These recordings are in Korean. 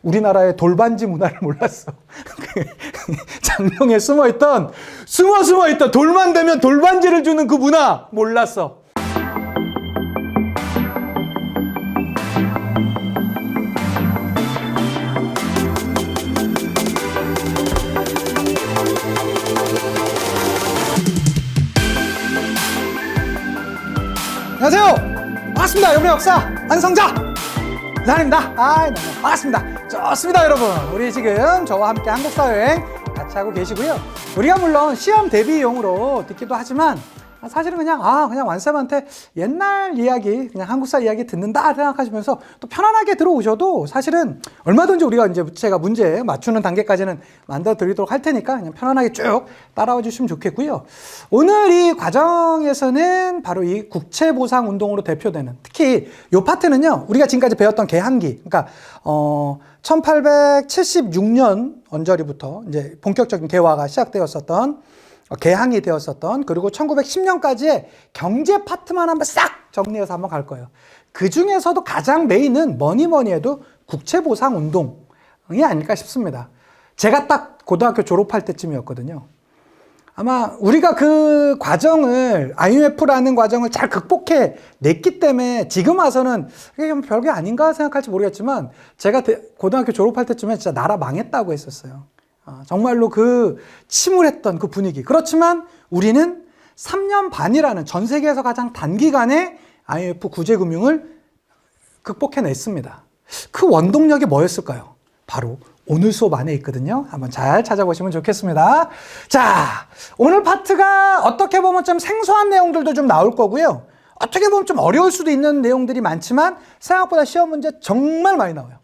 우리나라의 돌반지 문화를 몰랐어. 장롱에 숨어있던 돌만 되면 돌반지를 주는 그 문화 몰랐어. 안녕하세요. 반갑습니다. 여러분의 역사 완성자 이상입니다. 반갑습니다. 좋습니다, 여러분. 우리 지금 저와 함께 한국사 여행 같이 하고 계시고요. 우리가 물론 시험 대비용으로 듣기도 하지만 사실은 그냥 완쌤한테 옛날 이야기, 그냥 한국사 이야기 듣는다 생각하시면서 또 편안하게 들어오셔도 사실은 얼마든지 우리가 이제 제가 문제 맞추는 단계까지는 만들어 드리도록 할 테니까 그냥 편안하게 쭉 따라와 주시면 좋겠고요. 오늘 이 과정에서는 바로 이 국채보상 운동으로 대표되는, 특히 이 파트는요, 우리가 지금까지 배웠던 개항기, 그러니까 1876년 언저리부터 이제 본격적인 개화가 시작되었었던, 개항이 되었었던, 그리고 1910년까지의 경제 파트만 한번 싹 정리해서 한번 갈 거예요. 그 중에서도 가장 메인은 뭐니 해도 국채보상 운동이 아닐까 싶습니다. 제가 딱 고등학교 졸업할 때쯤이었거든요. 아마 우리가 그 과정을, IMF라는 과정을 잘 극복해 냈기 때문에 지금 와서는 이게 별게 아닌가 생각할지 모르겠지만, 제가 고등학교 졸업할 때쯤에 진짜 나라 망했다고 했었어요. 정말로 그 침울했던 그 분위기. 그렇지만 우리는 3년 반이라는 전 세계에서 가장 단기간에 IMF 구제금융을 극복해냈습니다. 그 원동력이 뭐였을까요? 바로 오늘 수업 안에 있거든요. 한번 잘 찾아보시면 좋겠습니다. 자, 오늘 파트가 어떻게 보면 좀 생소한 내용들도 좀 나올 거고요. 어떻게 보면 좀 어려울 수도 있는 내용들이 많지만 생각보다 시험 문제 정말 많이 나와요.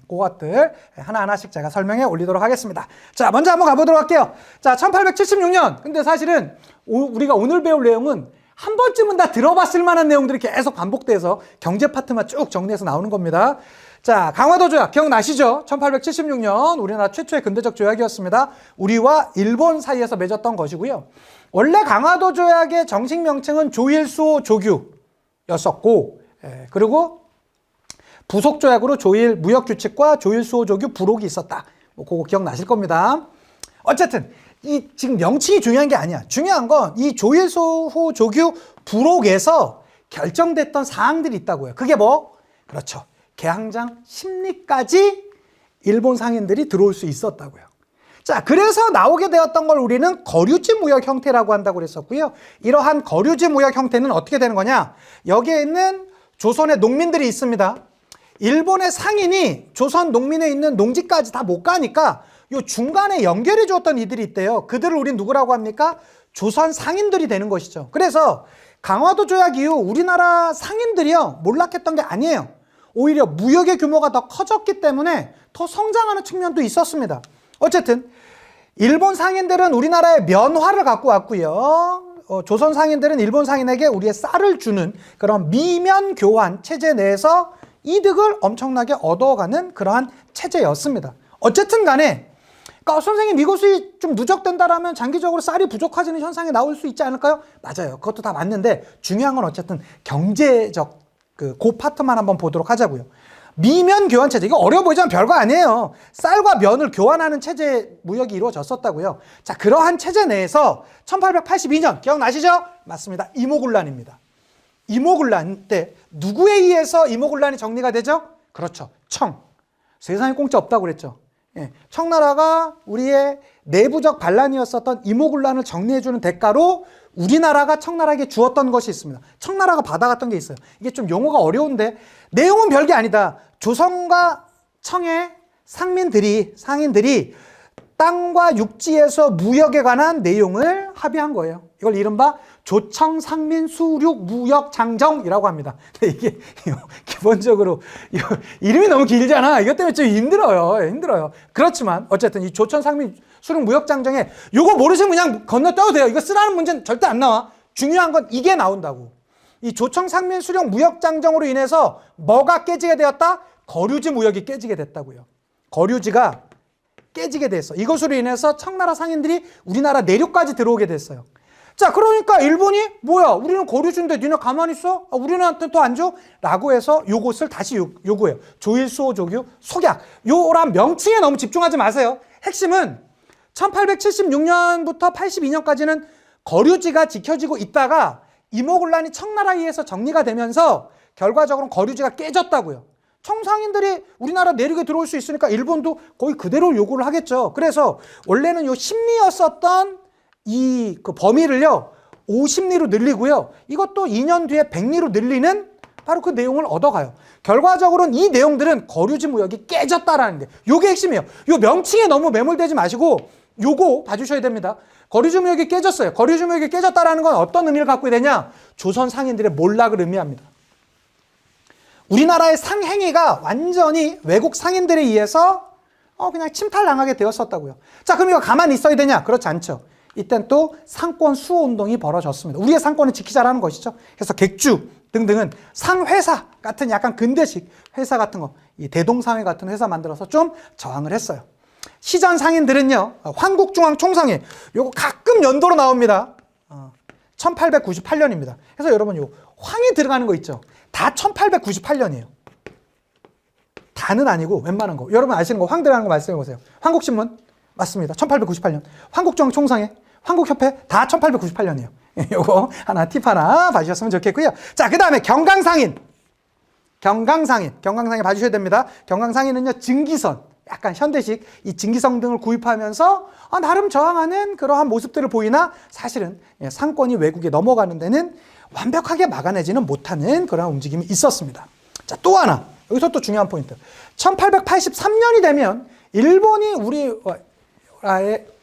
그것들 하나하나씩 제가 설명해 올리도록 하겠습니다. 자, 먼저 한번 가보도록 할게요. 자, 1876년. 근데 사실은 우리가 오늘 배울 내용은 한 번쯤은 다 들어봤을 만한 내용들이 계속 반복돼서 경제 파트만 쭉 정리해서 나오는 겁니다. 자, 강화도 조약 기억나시죠? 1876년 우리나라 최초의 근대적 조약이었습니다. 우리와 일본 사이에서 맺었던 것이고요. 원래 강화도 조약의 정식 명칭은 조일수호 조규였었고, 그리고 부속 조약으로 조일 무역규칙과 조일수호 조규 부록이 있었다. 그거 기억나실 겁니다. 어쨌든 이 지금 명칭이 중요한 게 아니야. 중요한 건 이 조일수호 조규 부록에서 결정됐던 사항들이 있다고요. 그게 뭐? 그렇죠. 개항장 심리까지 일본 상인들이 들어올 수 있었다고요. 자, 그래서 나오게 되었던 걸 우리는 거류지 무역 형태라고 한다고 그랬었고요. 이러한 거류지 무역 형태는 어떻게 되는 거냐? 여기에 있는 조선의 농민들이 있습니다. 일본의 상인이 조선 농민에 있는 농지까지 다 못 가니까 요 중간에 연결해 줬던 이들이 있대요. 그들을 우린 누구라고 합니까? 조선 상인들이 되는 것이죠. 그래서 강화도 조약 이후 우리나라 상인들이요, 몰락했던 게 아니에요. 오히려 무역의 규모가 더 커졌기 때문에 더 성장하는 측면도 있었습니다. 어쨌든 일본 상인들은 우리나라의 면화를 갖고 왔고요. 조선 상인들은 일본 상인에게 우리의 쌀을 주는 그런 미면 교환 체제 내에서 이득을 엄청나게 얻어가는 그러한 체제였습니다. 어쨌든 간에, 그러니까 선생님 이것이 좀 누적된다라면 장기적으로 쌀이 부족해지는 현상이 나올 수 있지 않을까요? 맞아요. 그것도 다 맞는데 중요한 건 어쨌든 경제적 그 파트만 한번 보도록 하자고요. 미면 교환 체제, 이거 어려워 보이지만 별거 아니에요. 쌀과 면을 교환하는 체제 무역이 이루어졌었다고요. 자, 그러한 체제 내에서 1882년 기억나시죠? 맞습니다. 이모군란입니다. 이모군란 때 누구에 의해서 이모군란이 정리가 되죠? 그렇죠. 청. 세상에 공짜 없다고 그랬죠. 청나라가 우리의 내부적 반란이었었던 이모군란을 정리해주는 대가로 우리나라가 청나라에게 주었던 것이 있습니다. 청나라가 받아갔던 게 있어요. 이게 좀 용어가 어려운데 내용은 별게 아니다. 조선과 청의 상인들이 땅과 육지에서 무역에 관한 내용을 합의한 거예요. 이걸 이른바 조청 상민 수륙 무역 장정이라고 합니다. 근데 이게 기본적으로 이름이 너무 길잖아. 이것 때문에 좀 힘들어요. 그렇지만 어쨌든 이 조청 상민 수륙 무역 장정에 요거 모르시면 그냥 건너뛰어도 돼요. 이거 쓰라는 문제는 절대 안 나와. 중요한 건 이게 나온다고. 이 조청 상민 수륙 무역 장정으로 인해서 뭐가 깨지게 되었다? 거류지 무역이 깨지게 됐다고요. 거류지가 깨지게 됐어. 이것으로 인해서 청나라 상인들이 우리나라 내륙까지 들어오게 됐어요. 자, 그러니까 일본이 뭐야? 우리는 거류주인데 니네 가만히 있어? 우리한테 또 안 줘? 라고 해서 요것을 다시 요구해요. 조일 수호 조규 속약. 요란 명칭에 너무 집중하지 마세요. 핵심은 1876년부터 82년까지는 거류지가 지켜지고 있다가 이모군란이 청나라에서 정리가 되면서 결과적으로 거류지가 깨졌다고요. 청상인들이 우리나라 내륙에 들어올 수 있으니까 일본도 거의 그대로 요구를 하겠죠. 그래서 원래는 요 10리였었던 이 그 범위를요 50리로 늘리고요. 이것도 2년 뒤에 100리로 늘리는 바로 그 내용을 얻어가요. 결과적으로는 이 내용들은 거류지 무역이 깨졌다라는 게 요게 핵심이에요. 요 명칭에 너무 매몰되지 마시고 요거 봐주셔야 됩니다. 거류지 무역이 깨졌어요. 거류지 무역이 깨졌다라는 건 어떤 의미를 갖고 되냐? 조선 상인들의 몰락을 의미합니다. 우리나라의 상행위가 완전히 외국 상인들에 의해서 그냥 침탈당하게 되었었다고요. 자, 그럼 이거 가만히 있어야 되냐? 그렇지 않죠. 이땐 또 상권 수호 운동이 벌어졌습니다. 우리의 상권을 지키자라는 것이죠. 그래서 객주 등등은 상회사 같은 약간 근대식 회사 같은 거, 이 대동상회 같은 회사 만들어서 좀 저항을 했어요. 시전 상인들은요, 황국중앙총상회, 요거 가끔 연도로 나옵니다. 1898년입니다. 그래서 여러분 요 황이 들어가는 거 있죠. 다 1898년이에요. 다는 아니고 웬만한 거. 여러분 아시는 거 황 들어가는 거 말씀해 보세요. 한국신문 맞습니다. 1898년. 황국중앙총상회, 한국협회 다 1898년이에요. 요거 하나 팁 하나 봐주셨으면 좋겠고요. 자, 그 다음에 경강상인. 경강상인 봐주셔야 됩니다. 경강상인은요 증기선, 약간 현대식 이 증기선 등을 구입하면서 나름 저항하는 그러한 모습들을 보이나 사실은 상권이 외국에 넘어가는 데는 완벽하게 막아내지는 못하는 그런 움직임이 있었습니다. 자, 또 하나 여기서 또 중요한 포인트. 1883년이 되면 일본이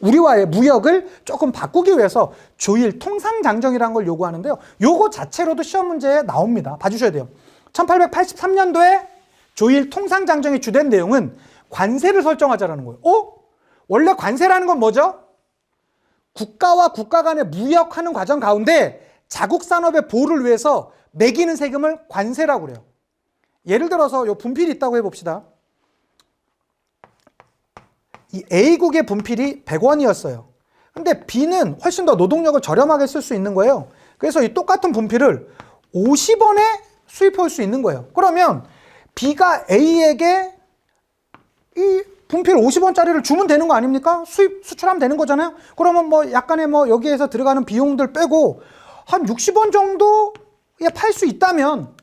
우리와의 무역을 조금 바꾸기 위해서 조일 통상장정이라는 걸 요구하는데요. 요거 자체로도 시험 문제에 나옵니다. 봐주셔야 돼요. 1883년도에 조일 통상장정의 주된 내용은 관세를 설정하자라는 거예요. 원래 관세라는 건 뭐죠? 국가와 국가 간의 무역하는 과정 가운데 자국 산업의 보호를 위해서 매기는 세금을 관세라고 그래요. 예를 들어서 요 분필이 있다고 해봅시다. 이 A국의 분필이 100원이었어요. 근데 B는 훨씬 더 노동력을 저렴하게 쓸 수 있는 거예요. 그래서 이 똑같은 분필을 50원에 수입할 수 있는 거예요. 그러면 B가 A에게 이 분필 50원짜리를 주면 되는 거 아닙니까? 수출하면 되는 거잖아요. 그러면 뭐 약간의 뭐 여기에서 들어가는 비용들 빼고 한 60원 정도에 팔 수 있다면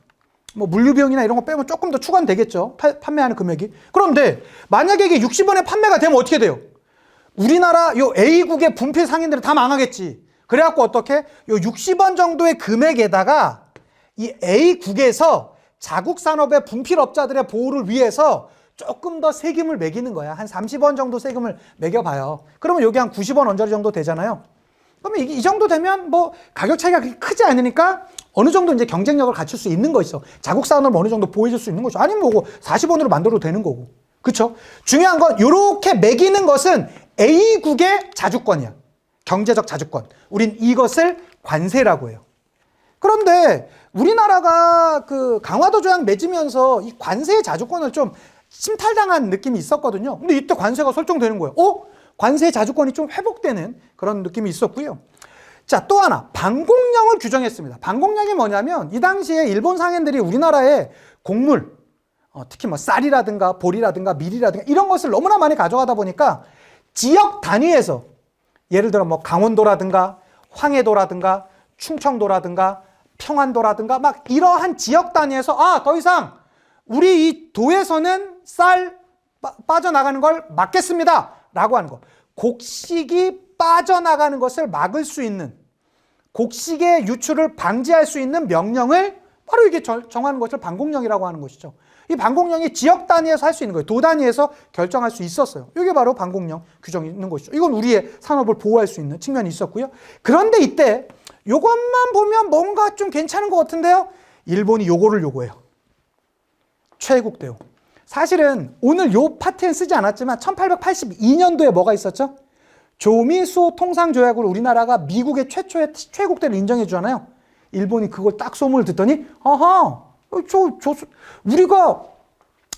뭐 물류비용이나 이런 거 빼면 조금 더 추가는 되겠죠. 판매하는 금액이. 그런데 만약에 이게 60원에 판매가 되면 어떻게 돼요? 우리나라 요 A국의 분필 상인들은 다 망하겠지. 그래갖고 어떻게? 요 60원 정도의 금액에다가 이 A국에서 자국 산업의 분필업자들의 보호를 위해서 조금 더 세금을 매기는 거야. 한 30원 정도 세금을 매겨봐요. 그러면 여기 한 90원 언저리 정도 되잖아요. 그러면 이 정도 되면 뭐 가격 차이가 그렇게 크지 않으니까 어느 정도 이제 경쟁력을 갖출 수 있는 것이죠. 자국 산업을 어느 정도 보호해줄 수 있는 거죠. 아니면 뭐 40원으로 만들어도 되는 거고. 그렇죠? 중요한 건 이렇게 매기는 것은 A국의 자주권이야. 경제적 자주권. 우린 이것을 관세라고 해요. 그런데 우리나라가 그 강화도 조약 맺으면서 이 관세의 자주권을 좀 침탈당한 느낌이 있었거든요. 근데 이때 관세가 설정되는 거예요. 관세의 자주권이 좀 회복되는 그런 느낌이 있었고요. 자, 또 하나 방공령을 규정했습니다. 방공령이 뭐냐면 이 당시에 일본 상인들이 우리나라의 곡물, 특히 뭐 쌀이라든가 보리라든가 밀이라든가 이런 것을 너무나 많이 가져가다 보니까 지역 단위에서 예를 들어 뭐 강원도라든가 황해도라든가 충청도라든가 평안도라든가 막 이러한 지역 단위에서 더 이상 우리 이 도에서는 쌀 빠져나가는 걸 막겠습니다 라고 하는 거. 곡식이 빠져나가는 것을 막을 수 있는, 곡식의 유출을 방지할 수 있는 명령을 바로 이게 정하는 것을 방공령이라고 하는 것이죠. 이 방공령이 지역 단위에서 할 수 있는 거예요. 도 단위에서 결정할 수 있었어요. 이게 바로 방공령 규정이 있는 것이죠. 이건 우리의 산업을 보호할 수 있는 측면이 있었고요. 그런데 이때 이것만 보면 뭔가 좀 괜찮은 것 같은데요. 일본이 요거를 요구해요. 최애국 대우. 사실은 오늘 요 파트엔 쓰지 않았지만 1882년도에 뭐가 있었죠? 조미 수호 통상 조약으로 우리나라가 미국의 최초의 최애국 대우를 인정해 주잖아요. 일본이 그걸 딱 소문을 듣더니 우리가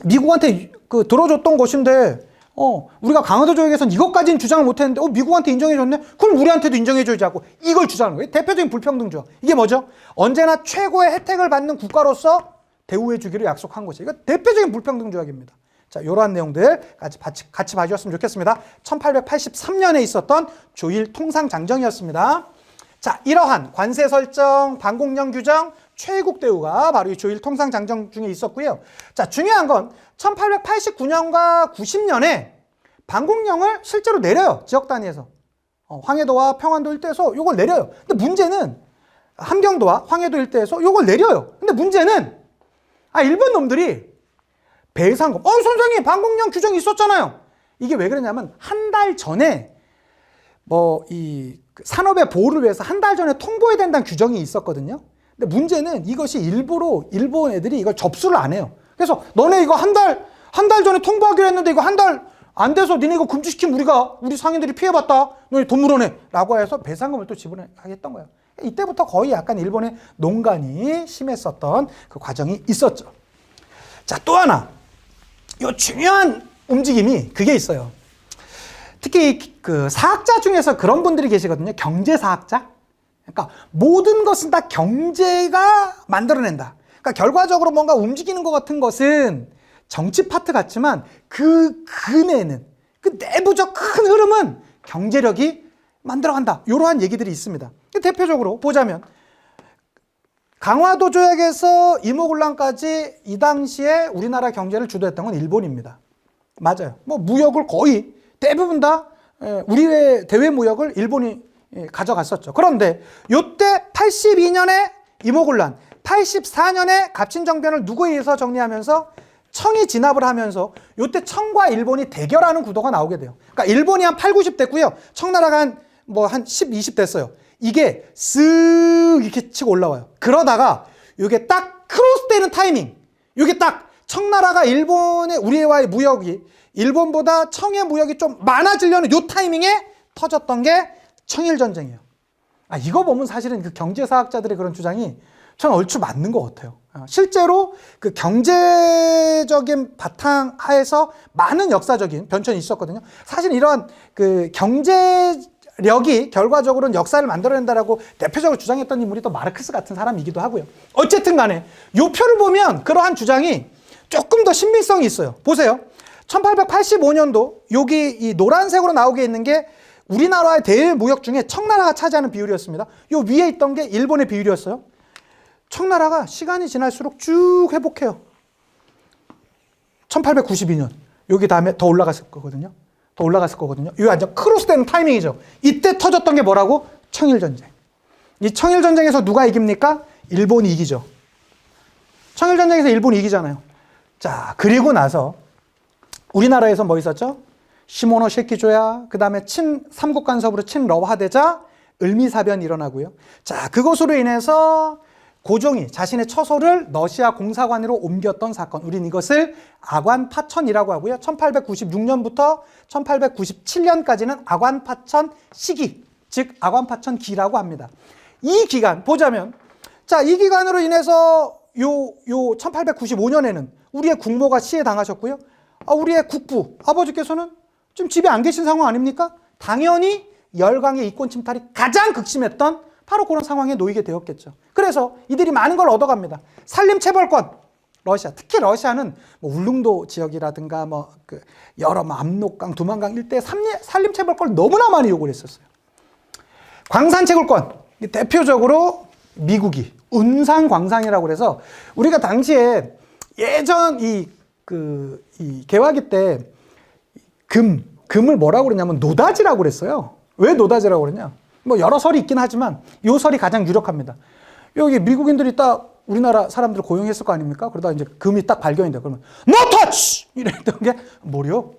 미국한테 들어줬던 것인데 우리가 강화도 조약에서는 이것까지는 주장을 못했는데 미국한테 인정해줬네? 그럼 우리한테도 인정해줘야지 하고 이걸 주장하는 거예요. 대표적인 불평등 조약. 이게 뭐죠? 언제나 최고의 혜택을 받는 국가로서 대우해주기를 약속한 것이. 이거 대표적인 불평등 조약입니다. 자, 이러한 내용들 같이 봐주셨으면 좋겠습니다. 1883년에 있었던 조일 통상장정이었습니다. 자, 이러한 관세 설정, 방공령 규정, 최애국 대우가 바로 이 조일 통상장정 중에 있었고요. 자, 중요한 건 1889년과 90년에 방공령을 실제로 내려요. 지역 단위에서. 황해도와 평안도 일대에서 이걸 내려요. 근데 문제는 함경도와 황해도 일대에서 이걸 내려요. 근데 문제는 일본 놈들이 배상금. 선생님 방공령 규정이 있었잖아요. 이게 왜 그러냐면 한 달 전에 이 산업의 보호를 위해서 한 달 전에 통보해야 된다는 규정이 있었거든요. 근데 문제는 이것이 일부러 일본 애들이 이걸 접수를 안 해요. 그래서 너네 이거 한 달 전에 통보하기로 했는데 이거 한 달 안 돼서 니네 이거 금지시키면 우리 상인들이 피해봤다. 너네 돈 물어내. 라고 해서 배상금을 또 지불하겠던 거예요. 이때부터 거의 약간 일본의 농간이 심했었던 그 과정이 있었죠. 자, 또 하나. 요 중요한 움직임이 그게 있어요. 특히 그 사학자 중에서 그런 분들이 계시거든요. 경제사학자. 그러니까 모든 것은 다 경제가 만들어낸다. 그러니까 결과적으로 뭔가 움직이는 것 같은 것은 정치 파트 같지만 그 근해는, 그 내부적 큰 흐름은 경제력이 만들어간다. 이러한 얘기들이 있습니다. 대표적으로 보자면 강화도 조약에서 이모군란까지 이 당시에 우리나라 경제를 주도했던 건 일본입니다. 맞아요. 무역을 거의 대부분 다 우리의 대외 무역을 일본이 가져갔었죠. 그런데 요때 82년에 이모군란, 84년에 갑친정변을 누구에 의해서 정리하면서 청이 진압을 하면서 요때 청과 일본이 대결하는 구도가 나오게 돼요. 그러니까 일본이 한 8, 90 됐고요. 청나라가 한 10, 20 됐어요. 이게 쓱 이렇게 치고 올라와요. 그러다가 이게 딱 크로스되는 타이밍. 이게 딱 청나라가 우리와의 무역이 일본보다 청의 무역이 좀 많아지려는 요 타이밍에 터졌던 게 청일전쟁이에요. 이거 보면 사실은 그 경제사학자들의 그런 주장이 저는 얼추 맞는 것 같아요. 실제로 그 경제적인 바탕 하에서 많은 역사적인 변천이 있었거든요. 사실 이런 그 경제력이 결과적으로는 역사를 만들어낸다라고 대표적으로 주장했던 인물이 또 마르크스 같은 사람이기도 하고요. 어쨌든 간에 요 표를 보면 그러한 주장이 조금 더 신빙성이 있어요. 보세요. 1885년도 여기 이 노란색으로 나오게 있는 게 우리나라의 대외 무역 중에 청나라가 차지하는 비율이었습니다. 요 위에 있던 게 일본의 비율이었어요. 청나라가 시간이 지날수록 쭉 회복해요. 1892년. 여기 다음에 더 올라갔을 거거든요. 이게 완전 크로스되는 타이밍이죠. 이때 터졌던 게 뭐라고? 청일전쟁. 이 청일전쟁에서 누가 이깁니까? 일본이 이기죠. 청일전쟁에서 일본이 이기잖아요. 자, 그리고 나서 우리나라에서 뭐 있었죠? 시모노 세키조야, 그 다음에 삼국 간섭으로 친러화되자 을미사변이 일어나고요. 자, 그것으로 인해서 고종이 자신의 처소를 러시아 공사관으로 옮겼던 사건. 우린 이것을 아관파천이라고 하고요. 1896년부터 1897년까지는 아관파천 시기, 즉 아관파천기라고 합니다. 이 기간 보자면, 자, 이 기간으로 인해서 요 1895년에는 우리의 국모가 시해당하셨고요. 우리의 국부, 아버지께서는 지금 집에 안 계신 상황 아닙니까? 당연히 열강의 이권 침탈이 가장 극심했던 바로 그런 상황에 놓이게 되었겠죠. 그래서 이들이 많은 걸 얻어갑니다. 산림체벌권, 러시아, 특히 러시아는 울릉도 지역이라든가 여러 압록강, 두만강 일대 산림체벌권을 너무나 많이 요구를 했었어요. 광산채굴권, 대표적으로 미국이 운산광산이라고 그래서 우리가 당시에 예전 이 개화기 때 금을 뭐라고 그랬냐면 노다지라고 그랬어요. 왜 노다지라고 그랬냐? 여러 설이 있긴 하지만 이 설이 가장 유력합니다. 여기 미국인들이 딱 우리나라 사람들을 고용했을 거 아닙니까? 그러다 이제 금이 딱 발견이 돼. 그러면 No touch! 이랬던 게 뭐요?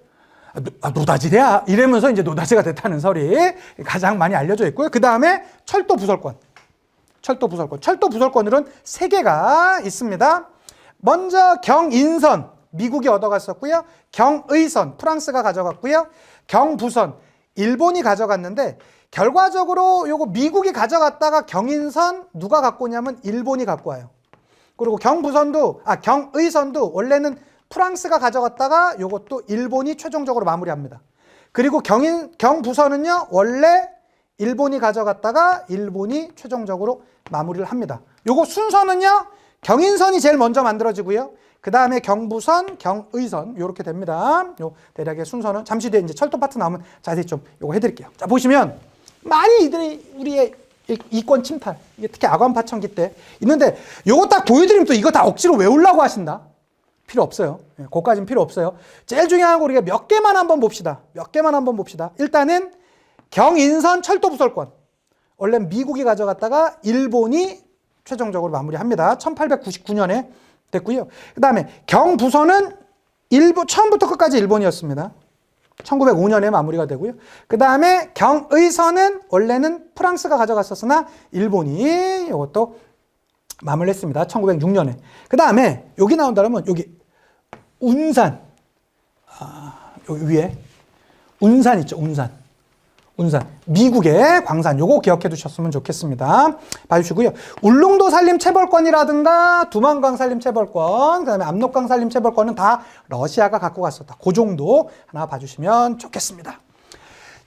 노다지래야. 이러면서 이제 노다지가 됐다는 설이 가장 많이 알려져 있고요. 그 다음에 철도 부설권. 철도 부설권으로는 3개가 있습니다. 먼저 경인선, 미국이 얻어갔었고요. 경의선, 프랑스가 가져갔고요. 경부선, 일본이 가져갔는데 결과적으로 요거 미국이 가져갔다가 경인선 누가 갖고 오냐면 일본이 갖고 와요. 그리고 경의선도 원래는 프랑스가 가져갔다가 요것도 일본이 최종적으로 마무리합니다. 그리고 경부선은요, 원래 일본이 가져갔다가 일본이 최종적으로 마무리를 합니다. 요거 순서는요, 경인선이 제일 먼저 만들어지고요. 그 다음에 경부선, 경의선 이렇게 됩니다. 요 대략의 순서는 잠시 뒤에 이제 철도 파트 나오면 자세히 좀 요거 해드릴게요. 자, 보시면 많이 이들이 우리의 이권 침탈, 이게 특히 아관 파천기 때 있는데 요거 딱 보여드리면 또 이거 다 억지로 외우려고 하신다. 필요 없어요. 그거까지는 필요 없어요. 제일 중요한 거 우리가 몇 개만 한번 봅시다. 몇 개만 한번 봅시다. 일단은 경인선 철도 부설권. 원래 미국이 가져갔다가 일본이 최종적으로 마무리합니다. 1899년에 됐고요. 그 다음에 경부선은 처음부터 끝까지 일본이었습니다. 1905년에 마무리가 되고요. 그 다음에 경의선은 원래는 프랑스가 가져갔었으나 일본이 이것도 마무리를 했습니다. 1906년에. 그 다음에 여기 나온다면 여기 운산. 여기 위에 운산 있죠. 운산. 미국의 광산. 요거 기억해 두셨으면 좋겠습니다. 봐주시고요. 울릉도 산림 체벌권이라든가 두만강 산림 체벌권, 그 다음에 압록강 산림 체벌권은 다 러시아가 갖고 갔었다. 그 정도 하나 봐주시면 좋겠습니다.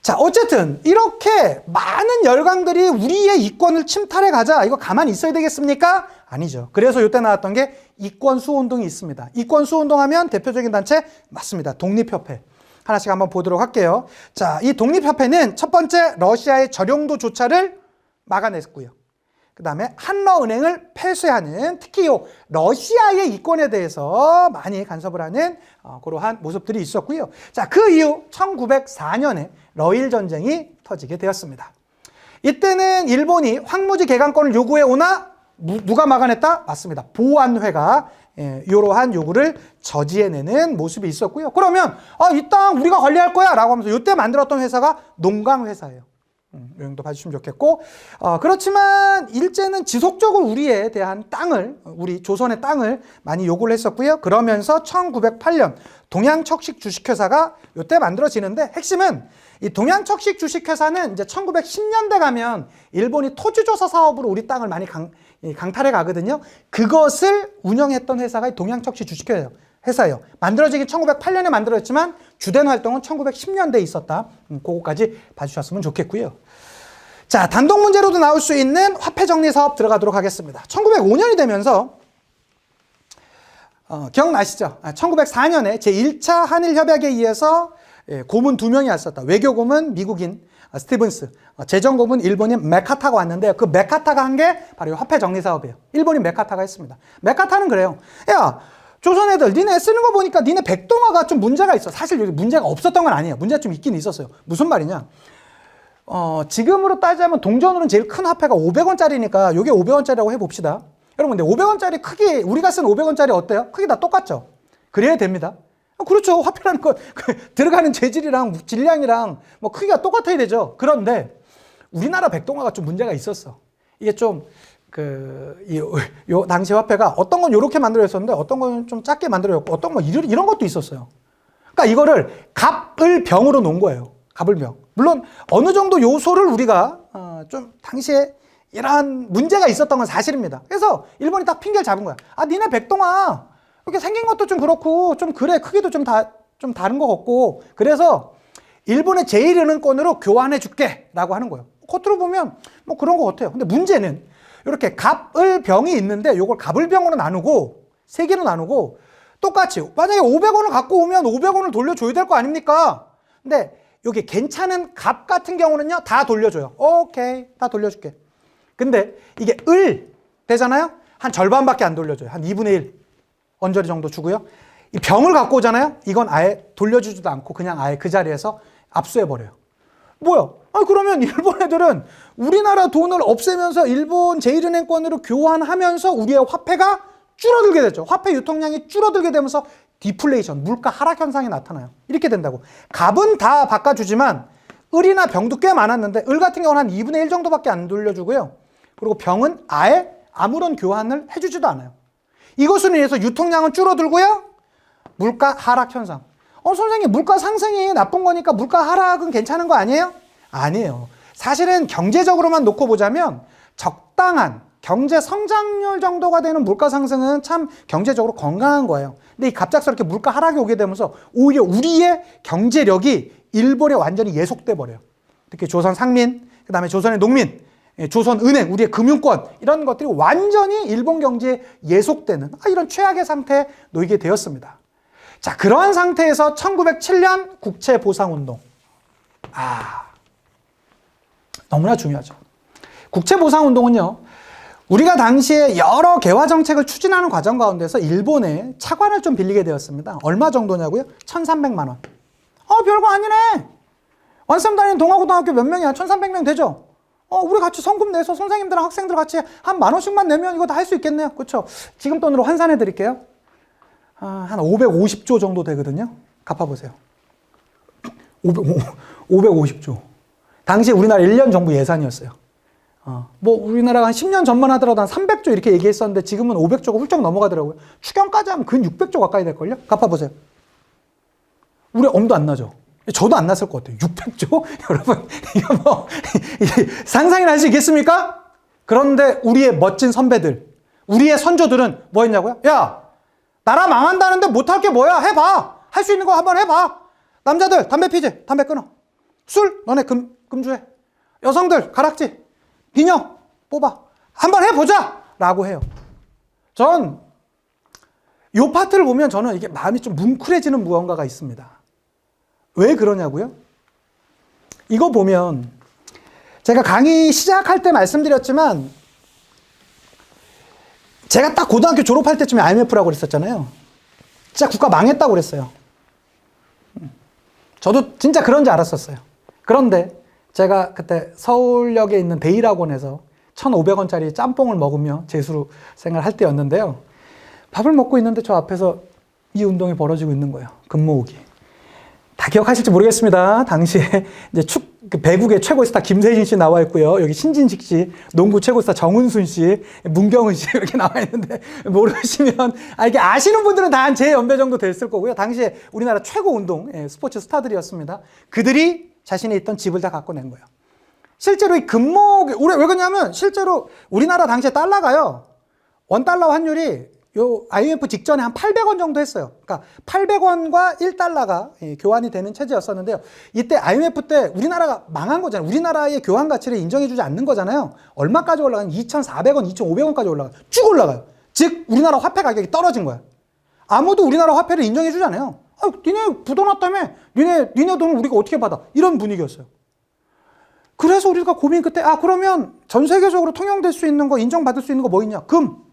자, 어쨌든 이렇게 많은 열강들이 우리의 이권을 침탈해 가자. 이거 가만히 있어야 되겠습니까? 아니죠. 그래서 이때 나왔던 게 이권 수호운동이 있습니다. 이권 수호운동하면 대표적인 단체 맞습니다. 독립협회. 하나씩 한번 보도록 할게요. 자, 이 독립협회는 첫 번째 러시아의 저령도 조차를 막아냈고요. 그 다음에 한러은행을 폐쇄하는, 특히 요 러시아의 이권에 대해서 많이 간섭을 하는 그러한 모습들이 있었고요. 자, 그 이후 1904년에 러일 전쟁이 터지게 되었습니다. 이때는 일본이 황무지 개간권을 요구해 오나 누가 막아냈다? 맞습니다. 보안회가 이러한 요구를 저지해내는 모습이 있었고요. 그러면 이 땅 우리가 관리할 거야 라고 하면서 이때 만들었던 회사가 농강회사예요. 이 정도 봐주시면 좋겠고, 그렇지만 일제는 지속적으로 우리에 대한 땅을, 우리 조선의 땅을 많이 요구를 했었고요. 그러면서 1908년 동양척식 주식회사가 이때 만들어지는데, 핵심은 이 동양척식 주식회사는 이제 1910년대 가면 일본이 토지조사 사업으로 우리 땅을 많이 강탈해 가거든요. 그것을 운영했던 회사가 동양척식 주식회사예요. 만들어지긴 1908년에 만들어졌지만 주된 활동은 1910년대에 있었다. 그거까지 봐주셨으면 좋겠고요. 자, 단독 문제로도 나올 수 있는 화폐 정리 사업 들어가도록 하겠습니다. 1905년이 되면서 기억나시죠? 1904년에 제1차 한일협약에 의해서 고문 2명이 왔었다. 외교고문 미국인 스티븐스, 재정고문 일본인 메카타가 왔는데, 그 메카타가 한 게 바로 화폐 정리 사업이에요. 일본인 메카타가 했습니다. 메카타는 그래요. 야, 조선 애들 니네 쓰는 거 보니까 니네 백동화가 좀 문제가 있어. 사실 여기 문제가 없었던 건 아니에요. 문제가 좀 있긴 있었어요. 무슨 말이냐? 지금으로 따지자면 동전으로는 제일 큰 화폐가 500원짜리니까 요게 500원짜리라고 해봅시다. 여러분, 근데 500원짜리 크기, 우리가 쓴 500원짜리 어때요? 크기 다 똑같죠? 그래야 됩니다. 그렇죠. 화폐라는 건 들어가는 재질이랑 질량이랑 뭐 크기가 똑같아야 되죠. 그런데 우리나라 백동화가 좀 문제가 있었어. 이게 좀 요 당시 화폐가 어떤 건 이렇게 만들어졌었는데 어떤 건 좀 작게 만들어졌고 어떤 건 이런 것도 있었어요. 그러니까 이거를 갑을병으로 놓은 거예요. 갑을병. 물론 어느 정도 요소를 우리가 좀 당시에 이러한 문제가 있었던 건 사실입니다. 그래서 일본이 딱 핑계를 잡은 거야. 니네 백동화 이렇게 생긴 것도 좀 그렇고 좀 그래, 크기도 좀 다른 것 같고, 그래서 일본의 제1은행권으로 교환해 줄게 라고 하는 거예요. 겉으로 보면 뭐 그런 것 같아요. 근데 문제는 이렇게 갑을병이 있는데 요걸 갑을병으로 나누고 3개로 나누고 똑같이 만약에 500원을 갖고 오면 500원을 돌려줘야 될 거 아닙니까? 근데 여기 괜찮은 갑 같은 경우는요 다 돌려줘요. 오케이, 다 돌려줄게. 근데 이게 을 되잖아요? 한 절반밖에 안 돌려줘요. 한 2분의 1 언저리 정도 주고요. 이 병을 갖고 오잖아요? 이건 아예 돌려주지도 않고 그냥 아예 그 자리에서 압수해버려요. 뭐야? 그러면 일본 애들은 우리나라 돈을 없애면서 일본 제1은행권으로 교환하면서 우리의 화폐가 줄어들게 되죠. 화폐 유통량이 줄어들게 되면서 디플레이션, 물가 하락 현상이 나타나요. 이렇게 된다고. 갑은 다 바꿔주지만 을이나 병도 꽤 많았는데 을 같은 경우는 한 2분의 1 정도밖에 안 돌려주고요. 그리고 병은 아예 아무런 교환을 해주지도 않아요. 이것으로 인해서 유통량은 줄어들고요. 물가 하락 현상. 선생님, 물가 상승이 나쁜 거니까 물가 하락은 괜찮은 거 아니에요? 아니에요. 사실은 경제적으로만 놓고 보자면 적당한 경제 성장률 정도가 되는 물가 상승은 참 경제적으로 건강한 거예요. 근데 이 갑작스럽게 물가 하락이 오게 되면서 오히려 우리의 경제력이 일본에 완전히 예속돼 버려요. 특히 조선 상민, 그다음에 조선의 농민, 조선은행, 우리의 금융권 이런 것들이 완전히 일본 경제에 예속되는 이런 최악의 상태에 놓이게 되었습니다. 자, 그러한 상태에서 1907년 국채보상운동. 너무나 중요하죠. 국채보상운동은요, 우리가 당시에 여러 개화 정책을 추진하는 과정 가운데서 일본에 차관을 좀 빌리게 되었습니다. 얼마 정도냐고요? 1,300만 원. 별거 아니네. 완섬 다니는 동아고등학교 몇 명이야? 1,300명 되죠? 우리 같이 성금 내서 선생님들랑 학생들 같이 한 10,000원씩만 내면 이거 다 할 수 있겠네요. 그렇죠? 지금 돈으로 환산해 드릴게요. 한 550조 정도 되거든요. 갚아보세요. 550조. 당시 우리나라 1년 정부 예산이었어요. 우리나라가 한 10년 전만 하더라도 한 300조 이렇게 얘기했었는데 지금은 500조가 훌쩍 넘어가더라고요. 추경까지 하면 근 600조 가까이 될걸요? 갚아보세요. 우리 엄도 안 나죠? 저도 안 났을 것 같아요. 600조? 여러분, 이거 상상이나 할 수 있겠습니까? 그런데 우리의 멋진 선배들, 우리의 선조들은 뭐 했냐고요? 야, 나라 망한다는데 못할 게 뭐야? 해봐! 할 수 있는 거 한번 해봐! 남자들, 담배 피지? 담배 끊어. 술? 너네 금주해. 여성들, 가락지. 비녀? 뽑아. 한번 해보자! 라고 해요. 전, 요 파트를 보면 저는 이게 마음이 좀 뭉클해지는 무언가가 있습니다. 왜 그러냐고요? 이거 보면 제가 강의 시작할 때 말씀드렸지만 제가 딱 고등학교 졸업할 때쯤에 IMF라고 그랬었잖아요. 진짜 국가 망했다고 그랬어요. 저도 진짜 그런 줄 알았었어요. 그런데 제가 그때 서울역에 있는 대일학원에서 1,500원짜리 짬뽕을 먹으며 재수로 생활할 때였는데요. 밥을 먹고 있는데 저 앞에서 이 운동이 벌어지고 있는 거예요. 금모으기. 다 기억하실지 모르겠습니다. 당시에 이제 배구의 최고의 스타 김세진 씨 나와 있고요. 여기 신진식 씨, 농구 최고 스타 정은순 씨, 문경은 씨 이렇게 나와 있는데 모르시면 이게 아시는 분들은 다 한 제 연배 정도 됐을 거고요. 당시에 우리나라 최고 운동 스포츠 스타들이었습니다. 그들이 자신이 있던 집을 다 갖고 낸 거예요. 실제로 이 금목 왜 그러냐면 실제로 우리나라 당시에 달러가요. $1 환율이 요 IMF 직전에 한 800원 정도 했어요. 그러니까 800원과 1달러가 교환이 되는 체제였었는데요. 이때 IMF 때 우리나라가 망한 거잖아요. 우리나라의 교환 가치를 인정해주지 않는 거잖아요. 얼마까지 올라가요? 2,400원, 2,500원까지 올라가요. 쭉 올라가요. 즉 우리나라 화폐 가격이 떨어진 거야. 아무도 우리나라 화폐를 인정해주지 않아요. 니네 부도났다며? 니네 돈을 우리가 어떻게 받아? 이런 분위기였어요. 그래서 우리가 고민 끝에 그러면 전 세계적으로 통용될 수 있는 거, 인정받을 수 있는 거 뭐 있냐? 금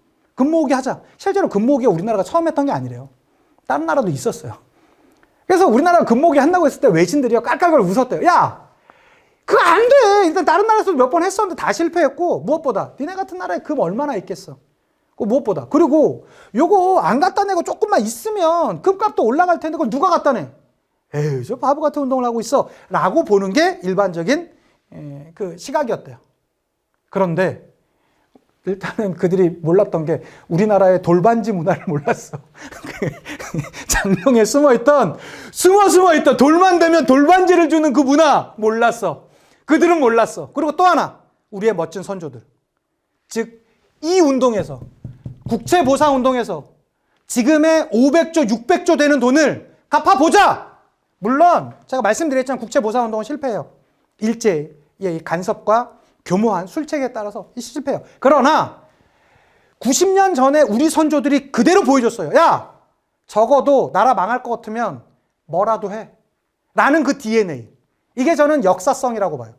모으기 하자. 실제로 금 모으기가 우리나라가 처음 했던 게 아니래요. 다른 나라도 있었어요. 그래서 우리나라가 금 모으기 한다고 했을 때 외신들이요 깔깔깔 웃었대요. 야, 그거 안 돼. 일단 다른 나라에서도 몇 번 했었는데 다 실패했고 무엇보다 니네 같은 나라에 금 얼마나 있겠어. 무엇보다. 그리고 요거 안 갖다 내고 조금만 있으면 금값도 올라갈 텐데 그걸 누가 갖다 내? 에이, 저 바보 같은 운동을 하고 있어. 라고 보는 게 일반적인 그 시각이었대요. 그런데 일단은 그들이 몰랐던 게 우리나라의 돌반지 문화를 몰랐어. 장롱에 숨어있던 돌만 되면 돌반지를 주는 그 문화 몰랐어. 그들은 몰랐어. 그리고 또 하나 우리의 멋진 선조들. 즉 이 운동에서 국채보상운동에서 지금의 500조 600조 되는 돈을 갚아보자. 물론 제가 말씀드렸지만 국채보상운동은 실패해요. 일제의 간섭과 교모한 술책에 따라서 실패해요. 그러나 90년 전에 우리 선조들이 그대로 보여줬어요. 야, 적어도 나라 망할 것 같으면 뭐라도 해. 라는 그 DNA. 이게 저는 역사성이라고 봐요.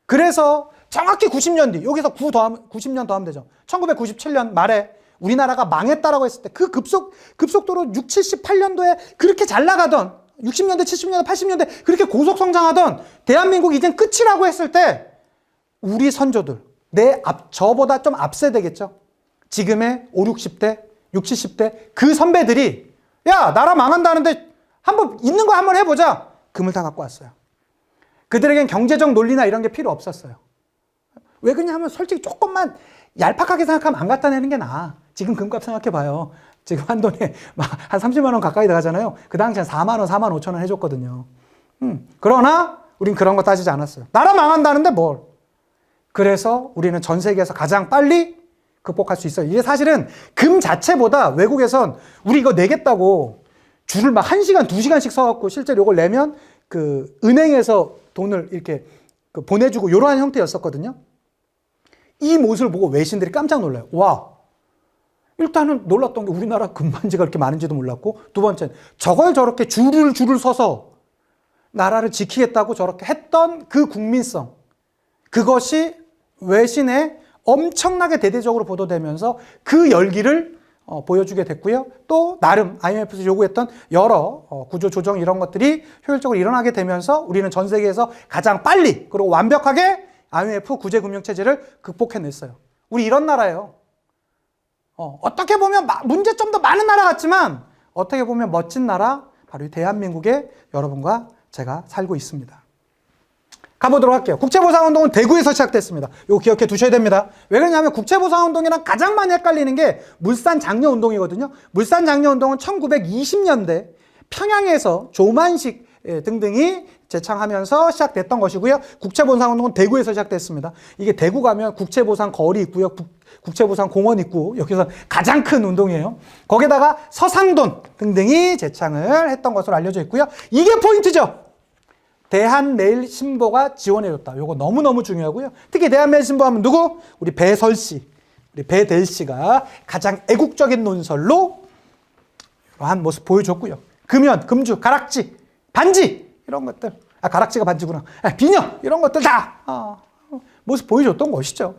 그래서 정확히 90년 뒤, 여기서 90년 더하면 되죠. 1997년 말에 우리나라가 망했다라고 했을 때 그 급속도로 78년도에 그렇게 잘 나가던 60년대, 70년대, 80년대 그렇게 고속성장하던 대한민국이 이젠 끝이라고 했을 때 우리 선조들, 저보다 좀 앞세대겠죠. 지금의 5, 60대, 60, 70대 그 선배들이 야, 나라 망한다는데 있는 거 한번 해보자. 금을 다 갖고 왔어요. 그들에겐 경제적 논리나 이런 게 필요 없었어요. 왜 그러냐면 솔직히 조금만 얄팍하게 생각하면 안 갖다 내는 게 나아. 지금 금값 생각해봐요. 지금 한 돈에 한 30만 원 가까이 나가잖아요. 그 당시엔 4만 원, 4만 5천 원 해줬거든요. 그러나 우린 그런 거 따지지 않았어요. 나라 망한다는데 뭘. 그래서 우리는 전 세계에서 가장 빨리 극복할 수 있어요. 이게 사실은 금 자체보다 외국에선 우리 이거 내겠다고 줄을 막 1시간, 2시간씩 서갖고 실제로 이걸 내면 그 은행에서 돈을 이렇게 보내주고 이러한 형태였었거든요. 이 모습을 보고 외신들이 깜짝 놀라요. 와, 일단은 놀랐던 게 우리나라 금반지가 그렇게 많은지도 몰랐고, 두 번째는 저걸 저렇게 줄을 서서 나라를 지키겠다고 저렇게 했던 그 국민성, 그것이 외신에 엄청나게 대대적으로 보도되면서 그 열기를 보여주게 됐고요. 또 나름 IMF에서 요구했던 여러 구조 조정 이런 것들이 효율적으로 일어나게 되면서 우리는 전 세계에서 가장 빨리 그리고 완벽하게 IMF 구제금융체제를 극복해냈어요. 우리 이런 나라예요. 어떻게 보면 문제점도 많은 나라 같지만 어떻게 보면 멋진 나라, 바로 이 대한민국에 여러분과 제가 살고 있습니다. 가보도록 할게요. 국채보상운동은 대구에서 시작됐습니다. 이거 기억해 두셔야 됩니다. 왜 그러냐면 국채보상운동이랑 가장 많이 헷갈리는 게 물산장려운동이거든요. 물산장려운동은 1920년대 평양에서 조만식 등등이 제창하면서 시작됐던 것이고요. 국채보상운동은 대구에서 시작됐습니다. 이게 대구 가면 국채보상 거리 있고요. 국채보상 공원 있고 여기서 가장 큰 운동이에요. 거기다가 서상돈 등등이 제창을 했던 것으로 알려져 있고요. 이게 포인트죠. 대한매일신보가 지원해줬다. 이거 너무너무 중요하고요. 특히 대한매일신보 하면 누구? 우리 배설 씨, 우리 배델 씨가 가장 애국적인 논설로 이러한 모습 보여줬고요. 금연, 금주, 가락지, 반지 이런 것들. 가락지가 반지구나. 비녀 이런 것들 다 모습 보여줬던 것이죠.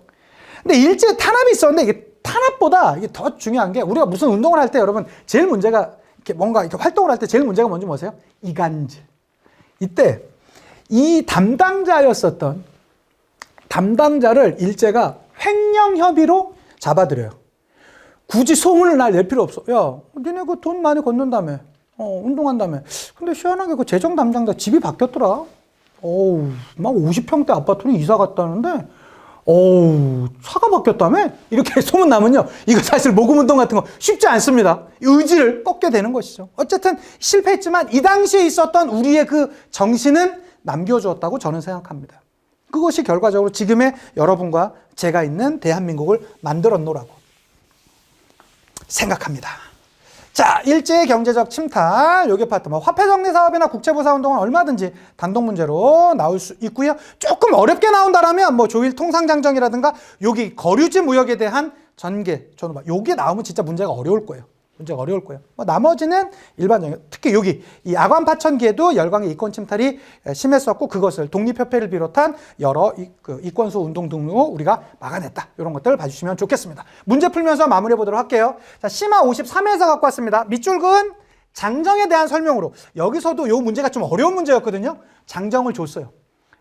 근데 일제 탄압이 있었는데 이게 탄압보다 이게 더 중요한 게 우리가 무슨 운동을 할 때 여러분 제일 문제가 이렇게 뭔가 이렇게 활동을 할 때 제일 문제가 뭔지 뭐세요? 이간질. 이때 이 담당자를 일제가 횡령협의로 잡아들여요. 굳이 소문을 낼 필요 없어. 야, 니네 그 돈 많이 걷는다며. 운동한다며. 근데 희한하게 그 재정 담당자 집이 바뀌었더라. 어우, 막 50평대 아파트로 이사 갔다는데, 어우, 차가 바뀌었다며? 이렇게 소문 나면요. 이거 사실 모금운동 같은 거 쉽지 않습니다. 의지를 꺾게 되는 것이죠. 어쨌든 실패했지만 이 당시에 있었던 우리의 그 정신은 남겨주었다고 저는 생각합니다. 그것이 결과적으로 지금의 여러분과 제가 있는 대한민국을 만들었노라고 생각합니다. 자, 일제의 경제적 침탈, 요게 파트, 화폐 정리 사업이나 국채보상 운동은 얼마든지 단독 문제로 나올 수 있고요. 조금 어렵게 나온다라면 조일 통상장정이라든가 여기 거류지 무역에 대한 전개, 저는 요게 나오면 진짜 문제가 어려울 거예요. 나머지는 일반적인, 특히 여기 이 아관 파천기에도 열강의 이권 침탈이 심했었고 그것을 독립협회를 비롯한 여러 이권수 운동 등으로 우리가 막아냈다. 이런 것들을 봐주시면 좋겠습니다. 문제 풀면서 마무리해 보도록 할게요. 자, 심화 53에서 갖고 왔습니다. 밑줄 그은 장정에 대한 설명으로 여기서도 요 문제가 좀 어려운 문제였거든요. 장정을 줬어요.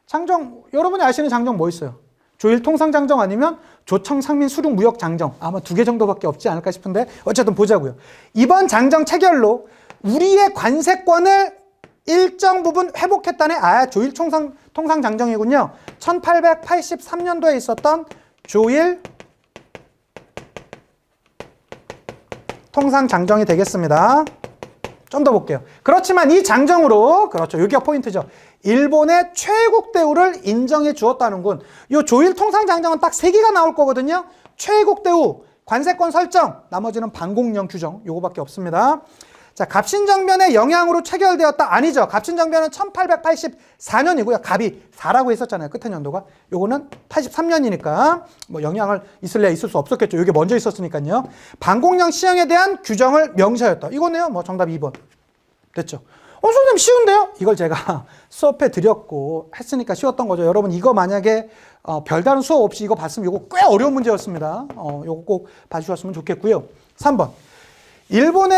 장정, 여러분이 아시는 장정 뭐 있어요? 조일 통상장정 아니면 조청 상민 수륙 무역 장정, 아마 2개 정도밖에 없지 않을까 싶은데 어쨌든 보자고요. 이번 장정 체결로 우리의 관세권을 일정 부분 회복했다네. 조일 통상장정이군요. 1883년도에 있었던 조일 통상장정이 되겠습니다. 좀 더 볼게요. 그렇지만 이 장정으로, 그렇죠, 여기가 포인트죠. 일본의 최국 대우를 인정해 주었다는군. 이 조일 통상장정은 딱 3개가 나올 거거든요. 최국 대우, 관세권 설정, 나머지는 반공령 규정, 요거밖에 없습니다. 자, 갑신정변의 영향으로 체결되었다. 아니죠. 갑신정변은 1884년이고요. 갑이 4라고 했었잖아요. 끝에 연도가. 요거는 83년이니까 영향을 있을래야 있을 수 없었겠죠. 요게 먼저 있었으니까요. 반공령 시행에 대한 규정을 명시하였다. 이거네요. 정답 2번. 됐죠. 선생님 쉬운데요? 이걸 제가 수업해 드렸고 했으니까 쉬웠던 거죠. 여러분 이거 만약에 별다른 수업 없이 이거 봤으면 이거 꽤 어려운 문제였습니다. 이거 꼭 봐주셨으면 좋겠고요. 3번. 일본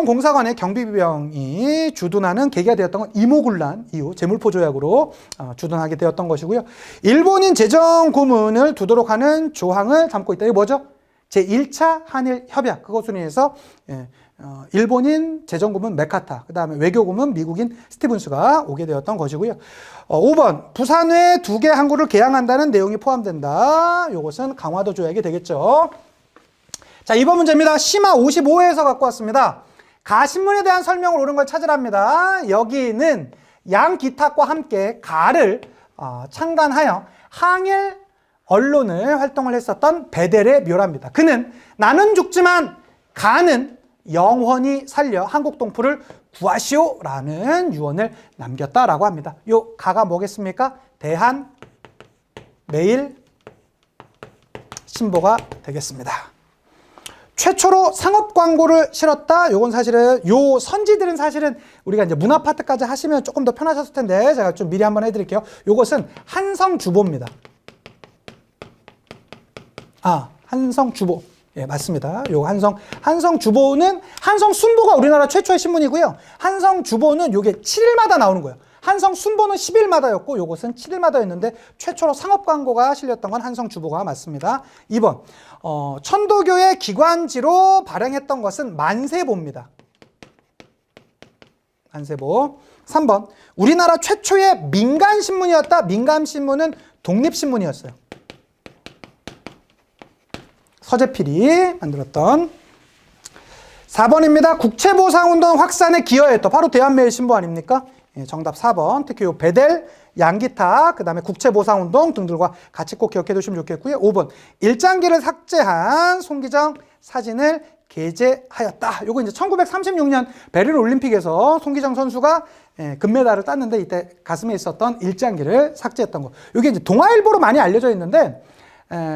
공사관의 경비병이 주둔하는 계기가 되었던 건 이모군란 이후 재물포 조약으로 주둔하게 되었던 것이고요. 일본인 재정 고문을 두도록 하는 조항을 담고 있다. 이게 뭐죠? 제1차 한일 협약. 그것으로 인해서 일본인 재정고문 메카타, 그 다음에 외교고문 미국인 스티븐스가 오게 되었던 것이고요. 5번, 부산에 2개 항구를 개항한다는 내용이 포함된다. 이것은 강화도 조약이 되겠죠. 자, 이번 문제입니다. 심화 55회에서 갖고 왔습니다. 가신문에 대한 설명을 옳은 걸 찾으랍니다. 여기는 양 기탁과 함께 가를 창간하여 항일 언론을 활동을 했었던 베델의 묘랍니다. 그는 나는 죽지만 가는 영원히 살려 한국 동포를 구하시오라는 유언을 남겼다라고 합니다. 요 가가 뭐겠습니까? 대한 매일 신보가 되겠습니다. 최초로 상업 광고를 실었다. 요건 사실은 요 선지들은 사실은 우리가 이제 문화 파트까지 하시면 조금 더 편하셨을 텐데 제가 좀 미리 한번 해드릴게요. 요것은 한성주보입니다. 한성주보. 예, 맞습니다. 요 한성주보는 한성순보가 우리나라 최초의 신문이고요. 한성주보는 요게 7일마다 나오는 거예요. 한성순보는 10일마다였고 요것은 7일마다였는데 최초로 상업 광고가 실렸던 건 한성주보가 맞습니다. 2번. 천도교의 기관지로 발행했던 것은 만세보입니다. 만세보. 3번. 우리나라 최초의 민간신문이었다. 민간신문은 독립신문이었어요. 서재필이 만들었던. 4번입니다. 국채보상운동 확산에 기여했던 바로 대한매일신보 아닙니까? 예, 정답 4번. 특히 요 베델, 양기타, 그 다음에 국채보상운동 등들과 같이 꼭 기억해 두시면 좋겠고요. 5번. 일장기를 삭제한 송기정 사진을 게재하였다. 요거 이제 1936년 베를린 올림픽에서 송기정 선수가 금메달을 땄는데 이때 가슴에 있었던 일장기를 삭제했던 거. 요게 이제 동아일보로 많이 알려져 있는데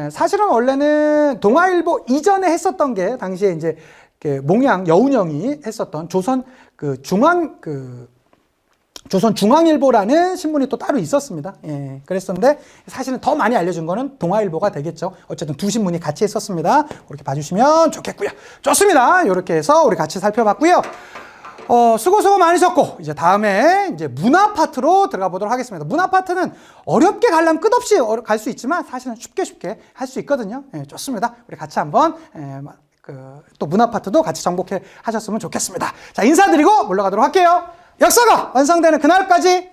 사실은 원래는 동아일보 이전에 했었던 게 당시에 이제 몽양 여운형이 했었던 조선중앙일보라는 신문이 또 따로 있었습니다. 예, 그랬었는데 사실은 더 많이 알려준 거는 동아일보가 되겠죠. 어쨌든 두 신문이 같이 했었습니다. 그렇게 봐주시면 좋겠고요. 좋습니다. 이렇게 해서 우리 같이 살펴봤고요. 수고 많으셨고 이제 다음에 이제 문화 파트로 들어가 보도록 하겠습니다. 문화 파트는 어렵게 가려면 끝없이 갈 수 있지만 사실은 쉽게 할 수 있거든요. 예, 좋습니다. 우리 같이 한번 또 문화 파트도 같이 정복해 하셨으면 좋겠습니다. 자, 인사드리고 물러가도록 할게요. 역사가 완성되는 그날까지